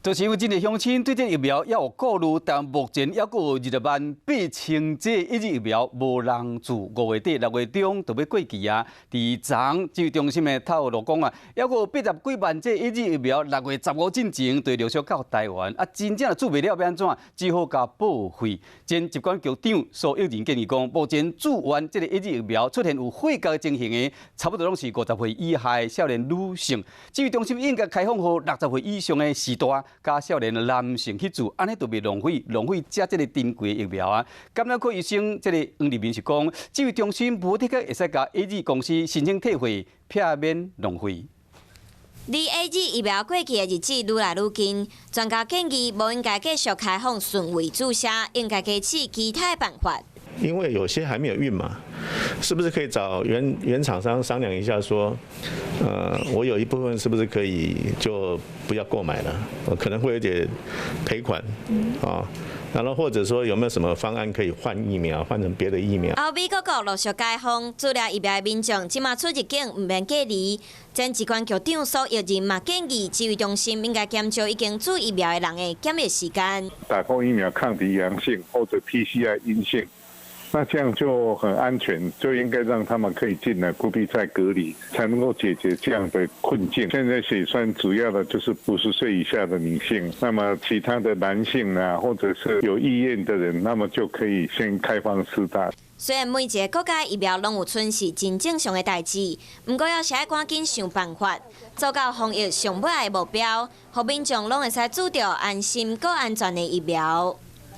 就是因为真侪乡亲对这疫苗也有顾虑，但目前还阁有28,000剂一剂疫苗无人住，5月底6月中就要过期啊。伫昨指挥中心的透露讲啊，还阁有80几万剂一剂疫苗6月15进前就陆续到台湾，啊，真正住袂了要安怎？只好加报废。前疾管局长苏益仁建议讲，目前住完这个一剂疫苗出现有血胶情形的，差不多拢是50岁以下的少年女性。指挥中心应该开放予60岁以上的时代。加少年男性去做，安尼就袂浪费食这个珍贵疫苗啊！感染科医生这个黄立明是讲，指挥中心无的确会使甲 AZ 公司申请退费，避免浪费。离 AZ 疫苗过期的日子愈来愈近，专家建议无应该继续开放顺位注射，应该开启其他办法。因为有些还没有运嘛，是不是可以找原厂商商量一下说，我有一部分是不是可以就不要购买了？可能会有点赔款啊。然后或者说有没有什么方案可以换疫苗，换成别的疫苗？后美国国陆续解封，注射疫苗的民众即马出入境唔免隔离。前疾管局长苏益仁嘛建议指挥中心应该减少已经注疫苗的人的检疫时间。打过疫苗抗体阳性或者 PCR 阴性。那这样就很安全，就应该让他们可以进来，不必再隔离，才能够解决这样的困境。现在血栓主要的就是50岁以下的女性，那么其他的男性啊，或者是有意愿的人，那么就可以先开放施打。虽然每一个国家疫苗拢有存是真正常的代志，不过要是要赶紧想办法，做到防疫上尾的目标，让民众拢会使注到安心、够安全的疫苗。